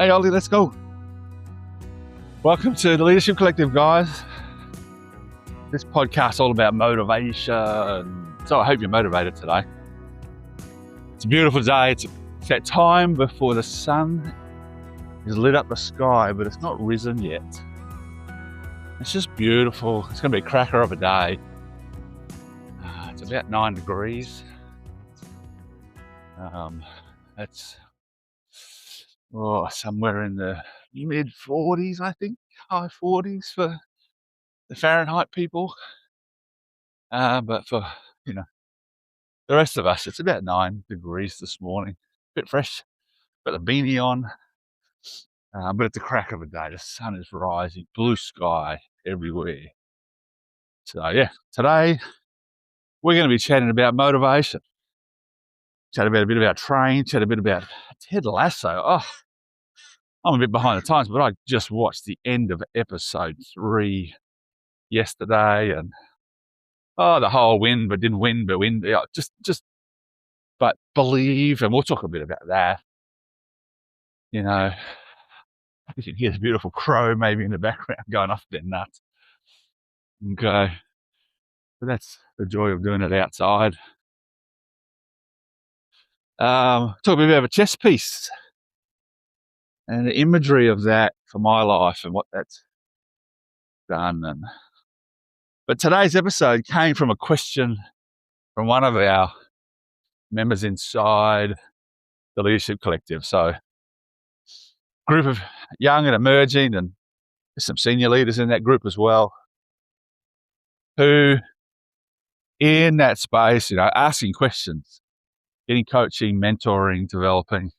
Hey Ollie, let's go. Welcome to the Leadership Collective, guys. This podcast is all about motivation. So I hope you're motivated today. It's a beautiful day. It's that time before the sun has lit up the sky, but it's not risen yet. It's just beautiful. It's going to be a cracker of a day. It's about 9 degrees. It's somewhere in the mid 40s, I think, high 40s for the Fahrenheit people. But for the rest of us, it's about 9 degrees this morning. A bit fresh, got the beanie on, but it's a crack of a day. The sun is rising, blue sky everywhere. So yeah, today we're going to be chatting about motivation. Chat about a bit about train, chat a bit about Ted Lasso. Oh, I'm a bit behind the times, but I just watched the end of episode 3 yesterday, and the whole win, but didn't win, but win. Yeah, but believe, and we'll talk a bit about that. You can hear the beautiful crow maybe in the background going off their nuts. Okay, but that's the joy of doing it outside. Talk a bit about a chess piece and the imagery of that for my life and what that's done. But today's episode came from a question from one of our members inside the Leadership Collective. So, group of young and emerging, and there's some senior leaders in that group as well, who in that space, asking questions, getting coaching, mentoring, developing.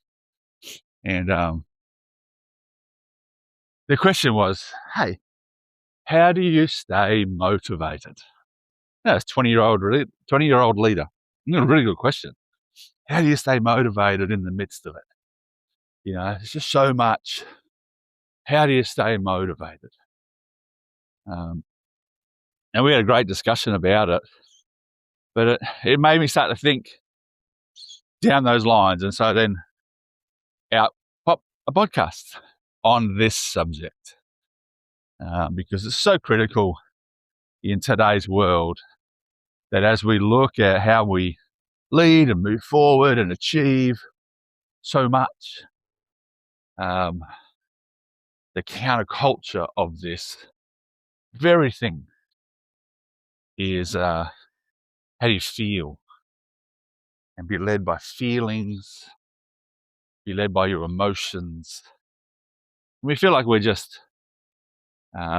And the question was, hey, how do you stay motivated? It's 20-year-old leader. A really good question. How do you stay motivated in the midst of it? It's just so much. How do you stay motivated? And we had a great discussion about it, but it made me start to think down those lines. And so then out popped a podcast on this subject, because it's so critical in today's world that as we look at how we lead and move forward and achieve so much, the counterculture of this very thing is how do you feel, and be led by feelings, be led by your emotions. We feel like we're just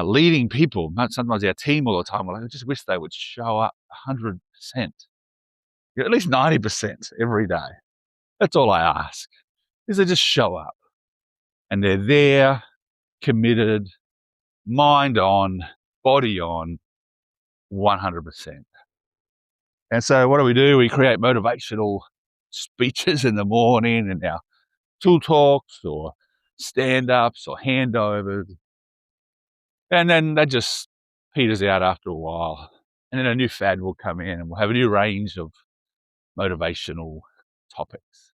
leading people, not sometimes our team all the time. I just wish they would show up 100%, at least 90% every day. That's all I ask, is they just show up and they're there, committed, mind on, body on, 100%. And so what do? We create motivational speeches in the morning and our tool talks or stand-ups or handovers. And then that just peters out after a while. And then a new fad will come in and we'll have a new range of motivational topics.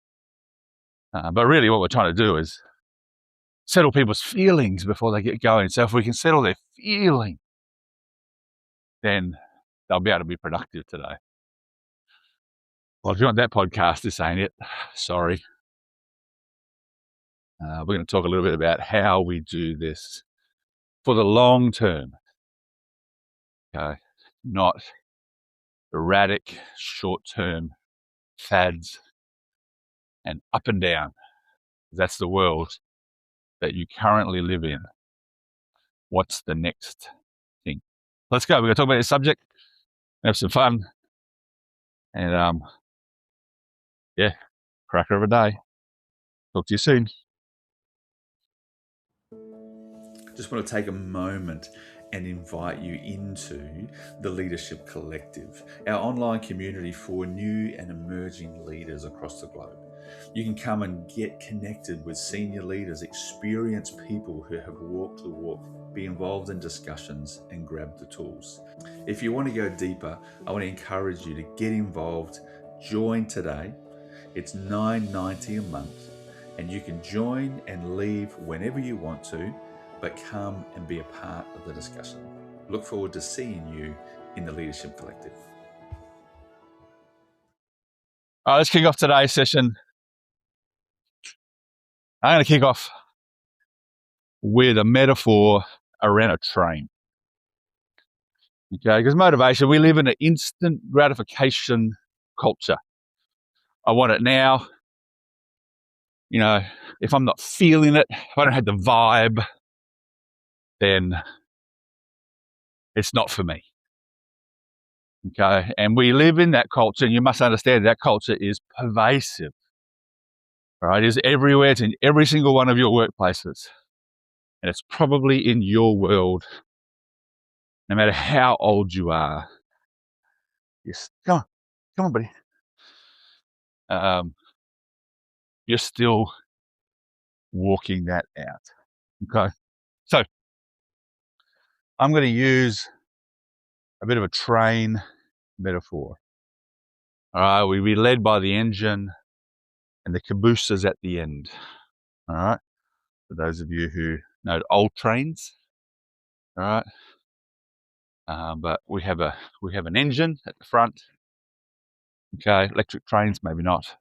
But really what we're trying to do is settle people's feelings before they get going. So if we can settle their feeling, then they'll be able to be productive today. Well, if you want that podcast, this ain't it. Sorry. We're going to talk a little bit about how we do this for the long term. Okay, not erratic, short-term fads and up and down. That's the world that you currently live in. What's the next thing? Let's go. We're going to talk about this subject, have some fun, and cracker of a day. Talk to you soon. Just want to take a moment and invite you into the Leadership Collective, our online community for new and emerging leaders across the globe. You can come and get connected with senior leaders, experienced people who have walked the walk, be involved in discussions and grab the tools. If you want to go deeper, I want to encourage you to get involved. Join today. It's $9.90 a month. and you can join and leave whenever you want to, but come and be a part of the discussion. Look forward to seeing you in the Leadership Collective. All right, let's kick off today's session. I'm going to kick off with a metaphor around a train. Okay, because motivation, we live in an instant gratification culture. I want it now. You know, if I'm not feeling it, if I don't have the vibe, then it's not for me. Okay, and we live in that culture, and you must understand that culture is pervasive. All right, it's everywhere. It's in every single one of your workplaces, and it's probably in your world, no matter how old you are. Yes, come on, buddy. You're still walking that out. Okay, so I'm going to use a bit of a train metaphor. All right, we'll be led by the engine, and the caboose is at the end. All right, for those of you who know old trains. All right. But we have an engine at the front. Okay, electric trains maybe not,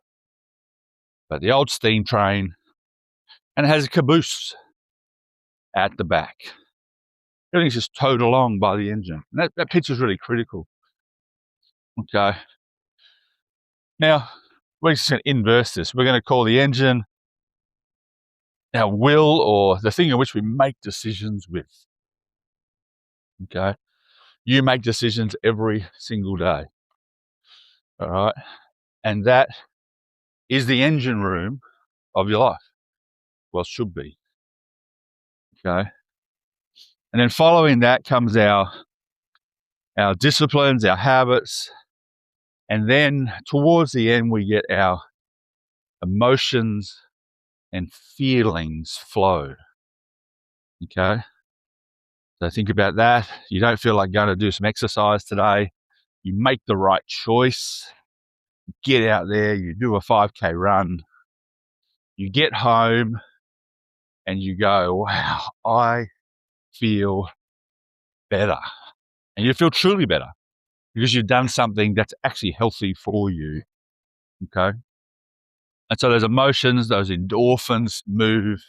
but the old steam train, and it has a caboose at the back. Everything's just towed along by the engine. And that picture is really critical. Okay. Now we're just going to inverse this. We're going to call the engine our will, or the thing in which we make decisions with. Okay. You make decisions every single day. All right. And that is the engine room of your life. Well, it should be. Okay. And then following that comes our disciplines, our habits. And then towards the end, we get our emotions and feelings flow. Okay. So think about that. You don't feel like going to do some exercise today. You make the right choice. Get out there. You do a 5K run. You get home and you go, wow, I feel better. And you feel truly better because you've done something that's actually healthy for you. Okay. And so those emotions, those endorphins move,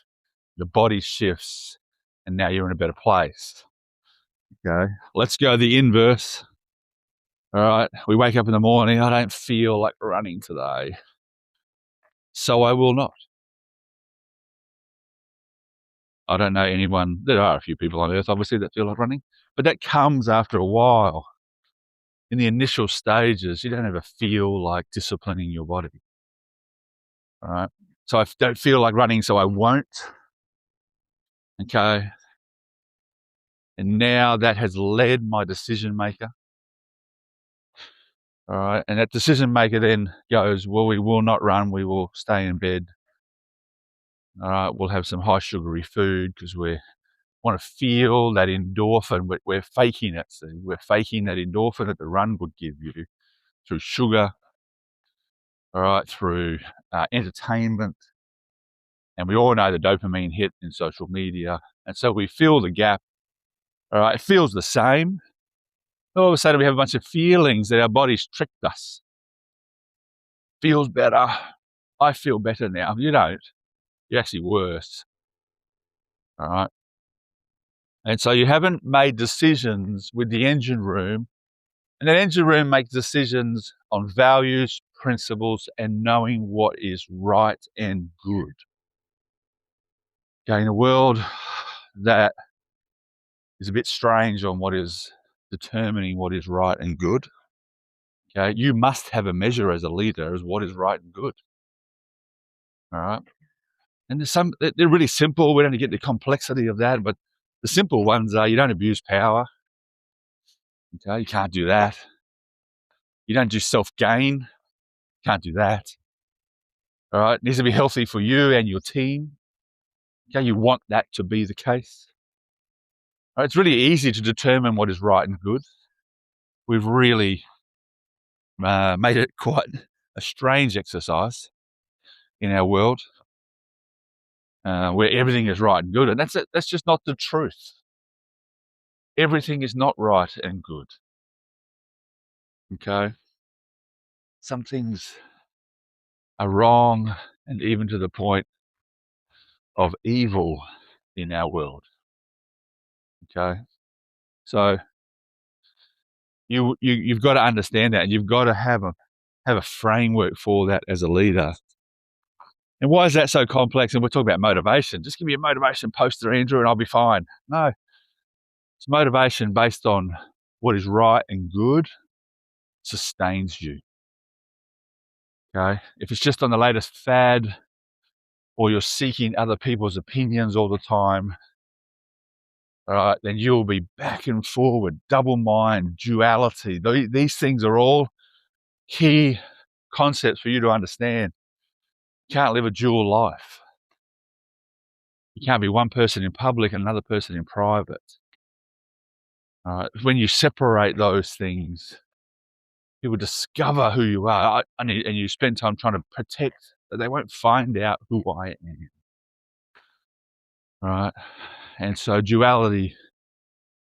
the body shifts, and now you're in a better place. Okay. Let's go the inverse. All right. We wake up in the morning. I don't feel like running today, so I will not. I don't know anyone. There are a few people on earth, obviously, that feel like running, but that comes after a while. In the initial stages, you don't ever feel like disciplining your body. All right. So I don't feel like running, so I won't. Okay. And now that has led my decision maker. All right. And that decision maker then goes, well, we will not run. We will stay in bed. All right. We'll have some high sugary food because we want to feel that endorphin. We're faking it. So we're faking that endorphin that the run would give you through sugar. All right. Through entertainment. And we all know the dopamine hit in social media. And so we fill the gap. All right. It feels the same. All of a sudden we have a bunch of feelings that our body's tricked us. Feels better. I feel better now. You don't. You're actually worse. All right. And so you haven't made decisions with the engine room. And that engine room makes decisions on values, principles, and knowing what is right and good. Okay, in a world that is a bit strange on what is determining what is right and good, okay, you must have a measure as a leader as what is right and good. All right. And they're really simple. We don't get the complexity of that, but the simple ones are you don't abuse power. Okay, you can't do that. You don't do self-gain. Can't do that. All right, it needs to be healthy for you and your team. Okay, you want that to be the case. All right, it's really easy to determine what is right and good. We've really made it quite a strange exercise in our world. where everything is right and good. And that's just not the truth. Everything is not right and good. Okay? Some things are wrong, and even to the point of evil in our world. Okay? So you've got to understand that, and you've got to have a framework for that as a leader. And why is that so complex? And we're talking about motivation. Just give me a motivation poster, Andrew, and I'll be fine. No. It's motivation based on what is right and good sustains you. Okay? If it's just on the latest fad, or you're seeking other people's opinions all the time, all right, then you'll be back and forward, double mind, duality. These things are all key concepts for you to understand. You can't live a dual life. You can't be one person in public and another person in private. All right? When you separate those things, people discover who you are, and you spend time trying to protect that they won't find out who I am. All right? And so duality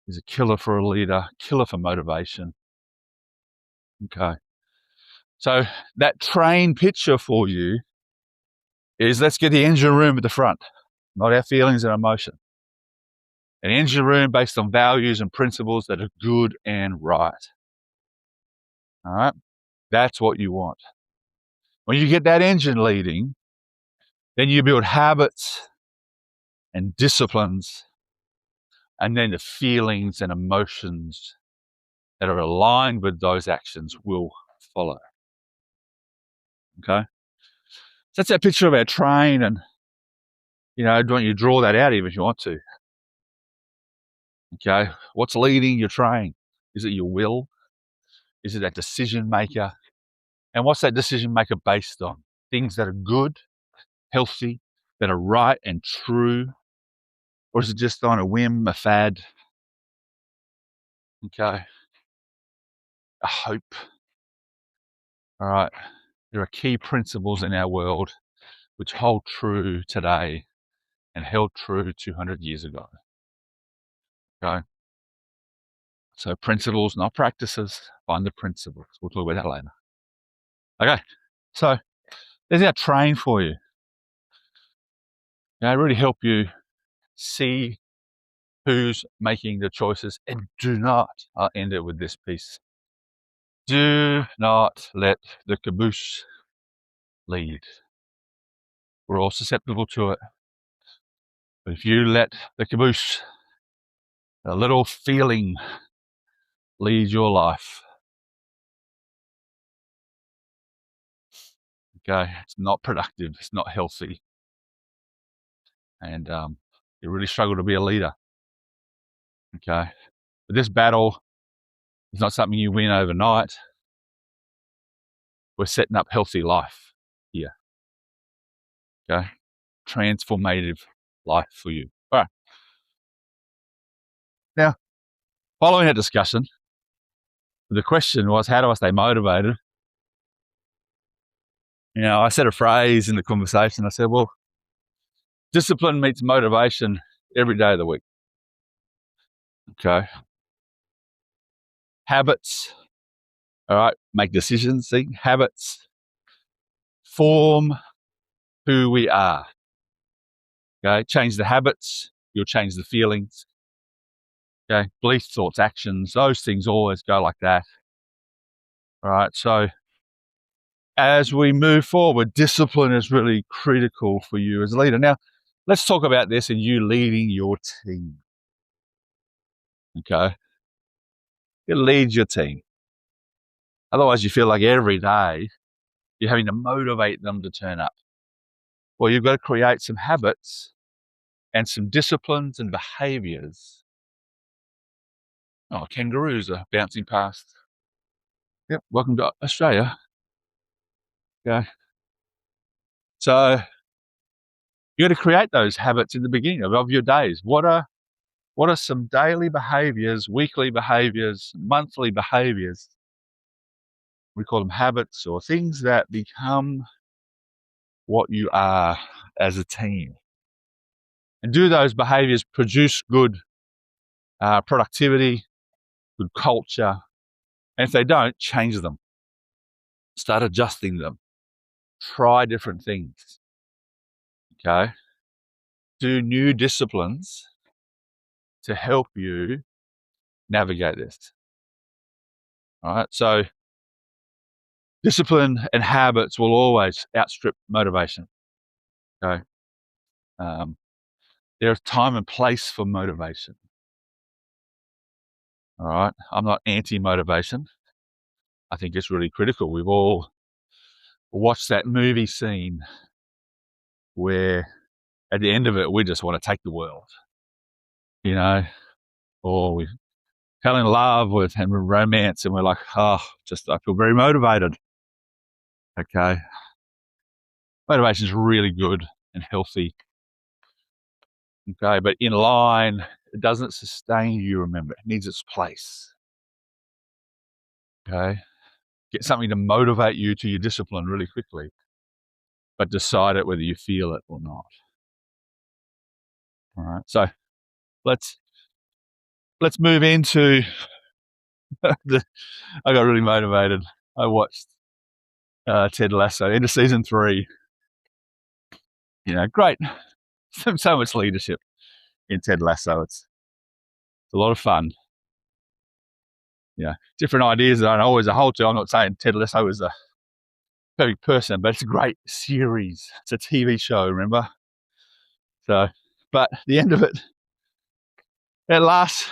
is a killer for a leader, killer for motivation. Okay. So that train picture for you is, let's get the engine room at the front, not our feelings and emotion. An engine room based on values and principles that are good and right. All right? That's what you want. When you get that engine leading, then you build habits and disciplines, and then the feelings and emotions that are aligned with those actions will follow. Okay? So that's that picture of our train, and I want you to draw that out even if you want to. Okay? What's leading your train? Is it your will? Is it that decision maker? And what's that decision maker based on? Things that are good, healthy, that are right and true? Or is it just on a whim, a fad? Okay? A hope? All right? There are key principles in our world which hold true today and held true 200 years ago. Okay? So principles, not practices. Find the principles. We'll talk about that later. Okay? So there's our train for you. Really help you see who's making the choices, and do not, I'll end it with this piece, do not let the caboose lead. We're all susceptible to it. But if you let the caboose, a little feeling, lead your life, okay, it's not productive, it's not healthy, and you really struggle to be a leader. Okay, but this battle is not something you win overnight. We're setting up healthy life here. Okay, transformative life for you. All right. Now, following that discussion, the question was, how do I stay motivated? I said a phrase in the conversation. I said, well, discipline meets motivation every day of the week. Okay. Habits, all right, make decisions. See, habits form who we are. Okay, change the habits, you'll change the feelings. Okay, beliefs, thoughts, actions, those things always go like that. All right, so as we move forward, discipline is really critical for you as a leader. Now, let's talk about this in you leading your team. Okay, you lead your team. Otherwise, you feel like every day you're having to motivate them to turn up. Well, you've got to create some habits and some disciplines and behaviors. Oh, kangaroos are bouncing past. Yep, welcome to Australia. Okay. So you got to create those habits in the beginning of your days. What are some daily behaviors, weekly behaviors, monthly behaviors? We call them habits, or things that become what you are as a team. And do those behaviors produce good productivity, good culture? And if they don't, change them. Start adjusting them. Try different things. Okay? Do new disciplines to help you navigate this. All right? So discipline and habits will always outstrip motivation. Okay? There's time and place for motivation. All right? I'm not anti-motivation. I think it's really critical. We've all watched that movie scene where at the end of it, we just want to take the world, you know, or we fell in love with and romance and we're like, oh, I feel very motivated. Okay. Motivation is really good and healthy. Okay. But in line, it doesn't sustain you, remember. It needs its place. Okay. Get something to motivate you to your discipline really quickly, but decide it whether you feel it or not. All right. So let's move into I got really motivated. I watched Ted Lasso into season 3. You know, great. So much leadership in Ted Lasso. It's a lot of fun. Yeah, different ideas that I don't always hold to. I'm not saying Ted Lasso is a perfect person, but it's a great series. It's a TV show, remember? So, but the end of it, at last,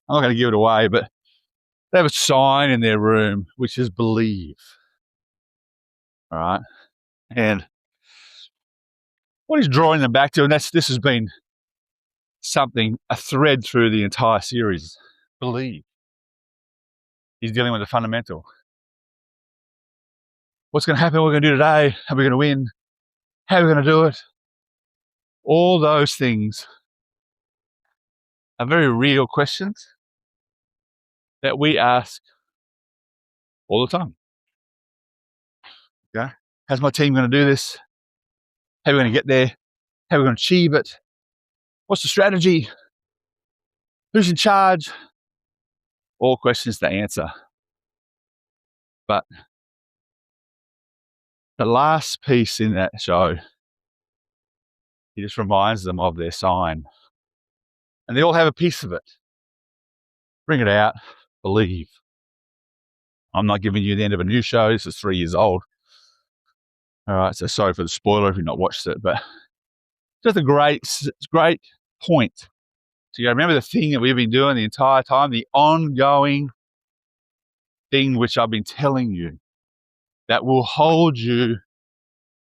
I'm not going to give it away, but they have a sign in their room which is believe. All right. And what he's drawing them back to, and this has been a thread through the entire series, believe. He's dealing with the fundamental. What's going to happen? What we're going to do today? How are we going to win? How are we going to do it? All those things are very real questions that we ask all the time. Okay? How's my team going to do this? How are we going to get there? How are we going to achieve it? What's the strategy? Who's in charge? All questions to answer. But the last piece in that show, he just reminds them of their sign. And they all have a piece of it. Bring it out. Believe. I'm not giving you the end of a new show. This is 3 years old. All right, so sorry for the spoiler if you've not watched it, but just a great point. So you remember the thing that we've been doing the entire time, the ongoing thing which I've been telling you that will hold you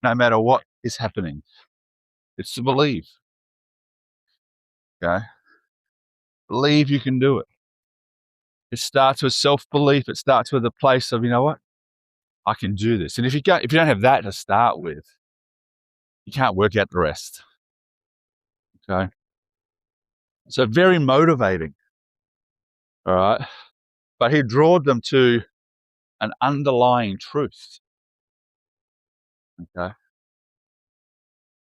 no matter what is happening. It's to believe. Okay? Believe you can do it. It starts with self-belief. It starts with a place of, you know what? I can do this. And if you don't have that to start with, you can't work out the rest. Okay? So very motivating. All right? But he drawed them to an underlying truth. Okay?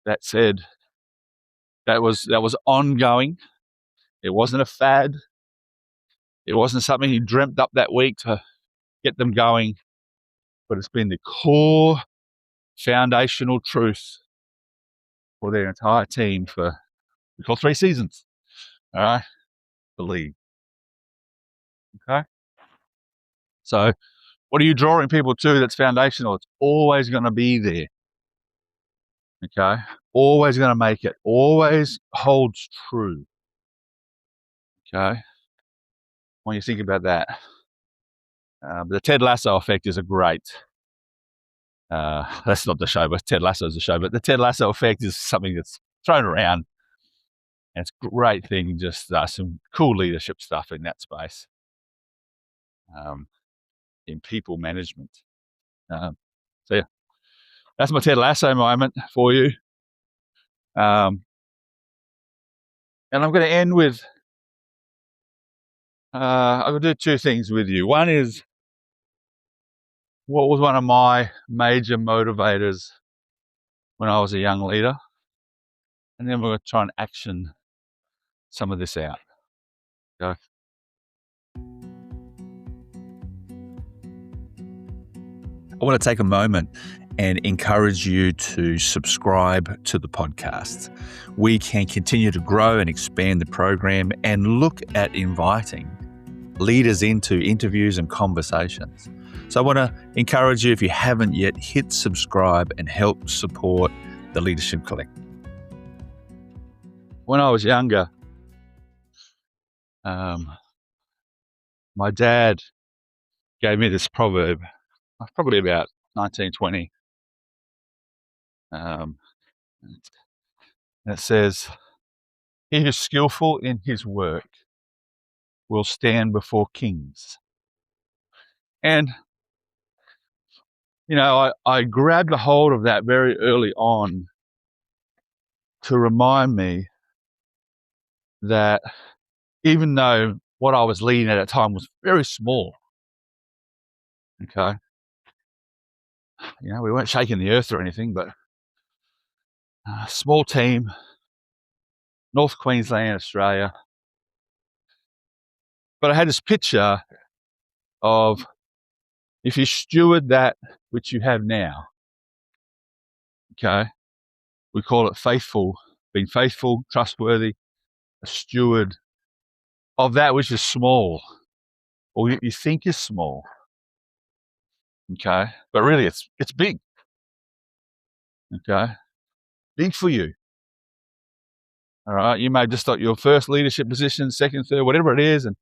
That said, that was ongoing. It wasn't a fad. It wasn't something he dreamt up that week to get them going, but it's been the core foundational truth for their entire team for, we call 3 seasons. All right? Believe. Okay? So what are you drawing people to that's foundational? It's always going to be there. Okay? Always going to make it. Always holds true. Okay? When you think about that. The Ted Lasso effect is a great, that's not the show, but Ted Lasso is the show, but the Ted Lasso effect is something that's thrown around. And it's a great thing, just some cool leadership stuff in that space, in people management. So yeah, that's my Ted Lasso moment for you. And I'm going to end with, I'm going to do 2 things with you. One is, what was one of my major motivators when I was a young leader? and then we're going to try and action some of this out. Go. I want to take a moment and encourage you to subscribe to the podcast. We can continue to grow and expand the program and look at inviting leaders into interviews and conversations. So I want to encourage you, if you haven't yet, hit subscribe and help support the Leadership Collective. When I was younger, my dad gave me this proverb, probably about 1920. And it says, "He who's skillful in his work will stand before kings." And, you know, I grabbed a hold of that very early on to remind me that even though what I was leading at that time was very small, okay, you know, we weren't shaking the earth or anything, but a small team, North Queensland, Australia. But I had this picture of, if you steward that which you have now, okay, we call it faithful, being faithful, trustworthy, a steward of that which is small, or you think is small, okay, but really it's big, okay, big for you. All right, you may just got your first leadership position, second, third, whatever it is, and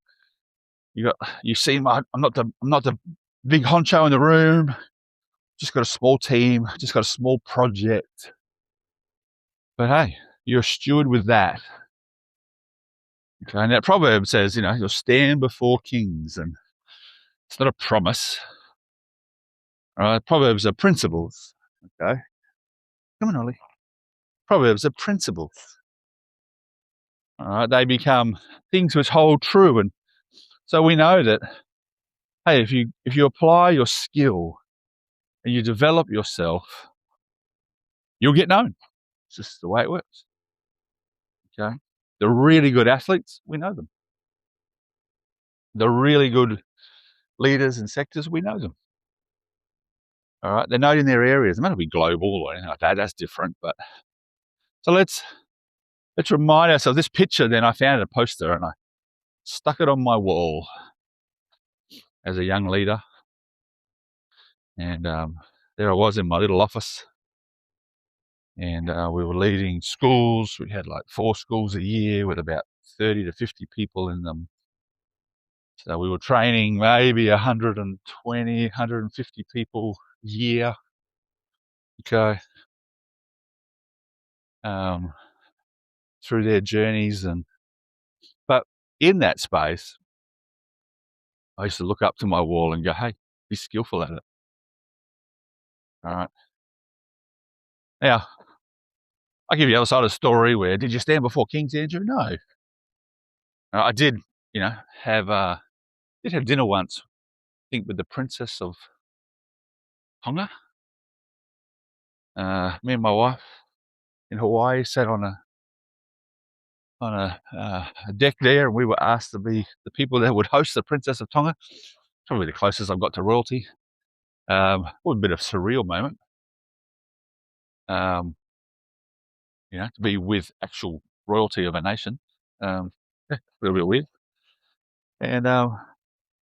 you see, I'm not the big honcho in the room. Just got a small team, just got a small project. But hey, you're a steward with that. Okay, and that proverb says, you know, you'll stand before kings, and it's not a promise. All right, proverbs are principles. Okay, come on, Ollie. Proverbs are principles. All right, they become things which hold true, and so we know that, hey, if you apply your skill and you develop yourself, you'll get known. It's just the way it works. Okay, the really good athletes, we know them. The really good leaders and sectors, we know them. All right, they're known in their areas. It might not be global or anything like that. That's different. But so let's remind ourselves. This picture, then I found a poster and I stuck it on my wall as a young leader, and there I was in my little office, and we were leading schools. We had like 4 schools a year with about 30 to 50 people in them. So we were training maybe 120, 150 people a year. Okay. Through their journeys, but in that space, I used to look up to my wall and go, hey, be skillful at it. All right. Now, I'll give you the other side of the story where, did you stand before kings, Andrew? No. I did, you know, have dinner once, I think with the Princess of Tonga. Me and my wife in Hawaii sat on a deck there, and we were asked to be the people that would host the Princess of Tonga. Probably the closest I've got to royalty. A bit of a surreal moment. You know, to be with actual royalty of a nation. A little bit weird. And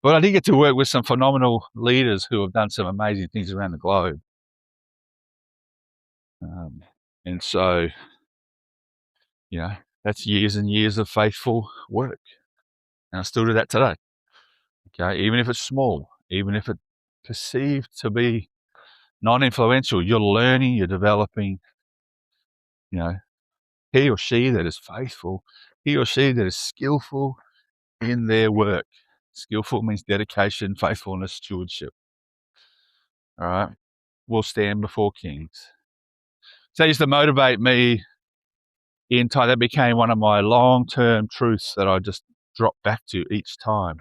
but I did get to work with some phenomenal leaders who have done some amazing things around the globe. And so, you know, that's years and years of faithful work. And I still do that today. Okay, even if it's small, even if it's perceived to be non-influential, you're learning, you're developing. You know, he or she that is faithful, he or she that is skillful in their work. Skillful means dedication, faithfulness, stewardship. All right, will stand before kings. So that used to motivate me in time. That became one of my long-term truths that I just dropped back to each time.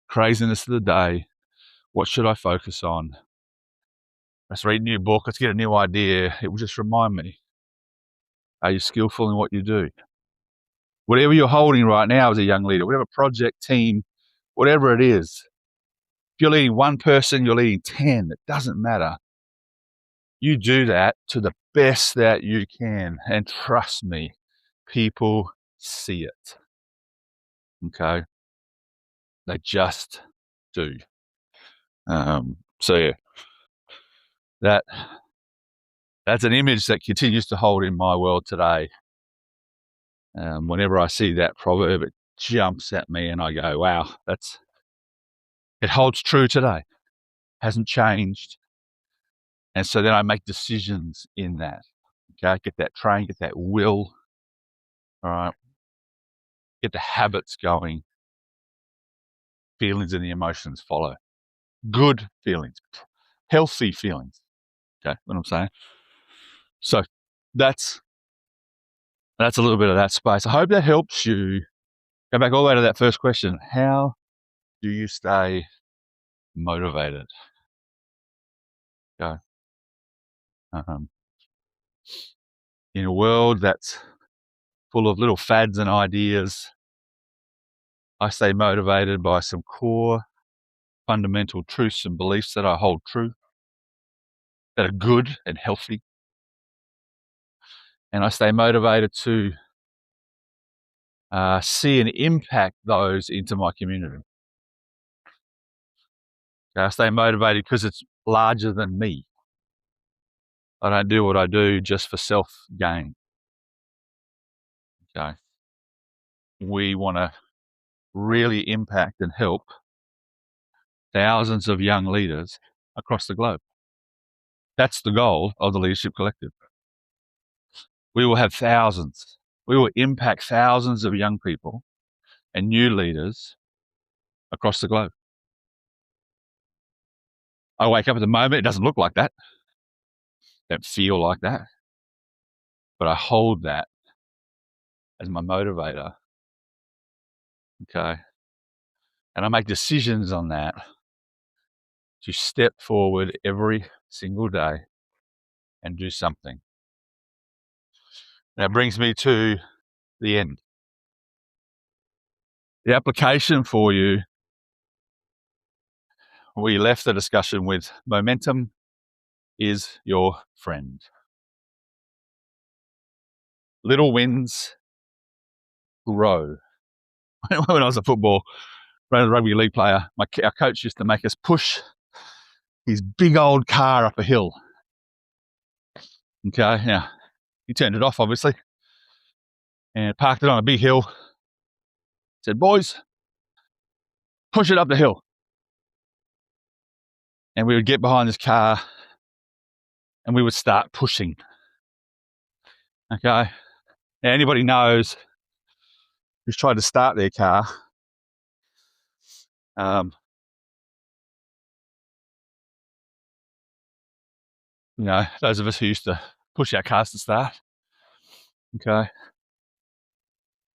Craziness of the day. What should I focus on? Let's read a new book. Let's get a new idea. It will just remind me. Are you skillful in what you do? Whatever you're holding right now as a young leader, whatever project, team, whatever it is, if you're leading one person, you're leading 10, it doesn't matter. You do that to the best that you can. And trust me, people see it. Okay? They just do. So yeah, that's an image that continues to hold in my world today. Whenever I see that proverb, it jumps at me and I go, wow, it holds true today. Hasn't changed. And so then I make decisions in that. Okay, get that train, get that will. All right. Get the habits going. Feelings and the emotions follow. Good feelings, healthy feelings. Okay, what I'm saying. So that's a little bit of that space. I hope that helps you. Go back all the way to that first question. How do you stay motivated? Okay. In a world that's full of little fads and ideas, I stay motivated by some core fundamental truths and beliefs that I hold true, that are good and healthy. And I stay motivated to see and impact those into my community. Okay, I stay motivated because it's larger than me. I don't do what I do just for self-gain. Okay. We want to really impact and help thousands of young leaders across the globe. That's the goal of the Leadership Collective. We will have thousands. We will impact thousands of young people and new leaders across the globe. I wake up at the moment, it doesn't look like that. Don't feel like that. But I hold that as my motivator. Okay. And I make decisions on that to step forward every single day and do something. That brings me to the end. The application for you, we left the discussion with momentum is your friend. Little wins grow. When I was a rugby league player, our coach used to make us push his big old car up a hill. Okay, now he turned it off, obviously, and parked it on a big hill. Said, boys, push it up the hill. And we would get behind this car and we would start pushing. Okay, now anybody knows who's tried to start their car, those of us who used to push our cars to start, okay,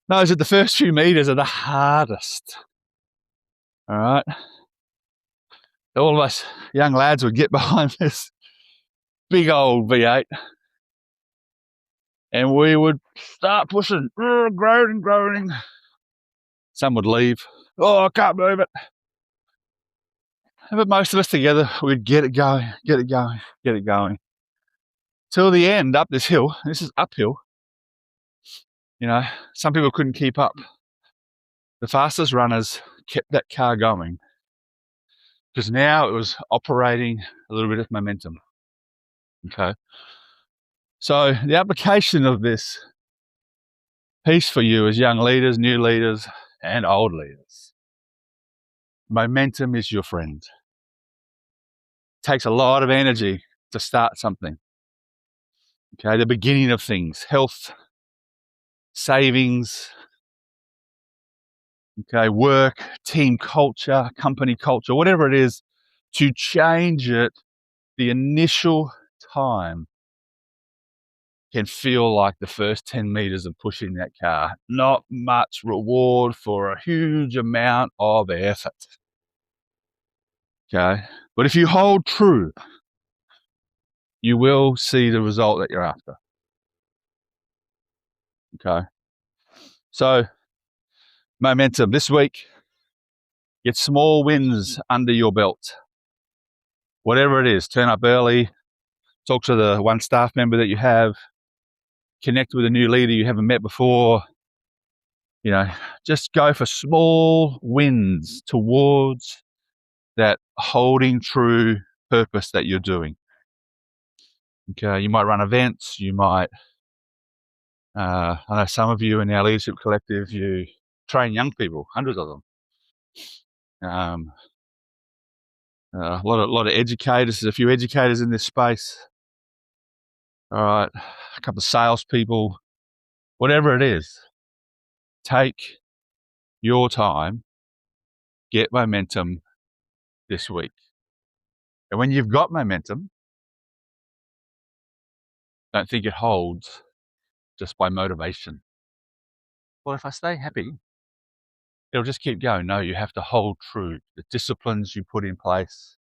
knows that the first few meters are the hardest. All right, all of us young lads would get behind this big old V8 and we would start pushing, groaning. Some would leave. Oh, I can't move it. But most of us together, we'd get it going. Till the end up this hill. This is uphill. Some people couldn't keep up. The fastest runners kept that car going because now it was operating a little bit of momentum. Okay. So the application of this piece for you as young leaders, new leaders, and old leaders. Momentum is your friend. It takes a lot of energy to start something. Okay, the beginning of things, health, savings, okay, work, team culture, company culture, whatever it is, to change it, the initial time can feel like the first 10 meters of pushing that car. Not much reward for a huge amount of effort. Okay, but if you hold true, you will see the result that you're after. Okay. So, momentum this week. Get small wins under your belt. Whatever it is, turn up early, talk to the one staff member that you have, connect with a new leader you haven't met before. Just go for small wins towards that holding true purpose that you're doing. Okay, you might run events, you might, I know some of you in our leadership collective, you train young people, hundreds of them. A lot of educators, there's a few educators in this space. All right, a couple of salespeople, whatever it is, take your time, get momentum this week. And when you've got momentum, don't think it holds just by motivation. Well, if I stay happy, it'll just keep going. No, you have to hold true. The disciplines you put in place,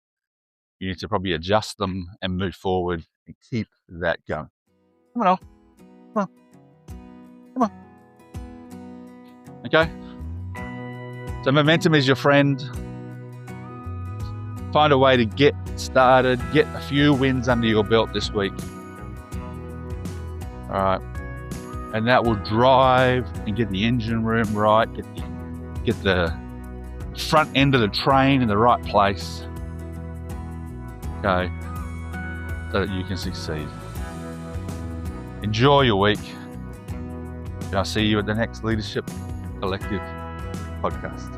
you need to probably adjust them and move forward and keep that going. Come on, Al. Come on. Okay? So momentum is your friend. Find a way to get started, get a few wins under your belt this week. All right. And that will drive and get the engine room right, get the front end of the train in the right place. Okay. So that you can succeed. Enjoy your week. I'll see you at the next Leadership Collective podcast.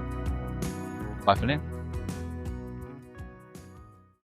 Bye for now.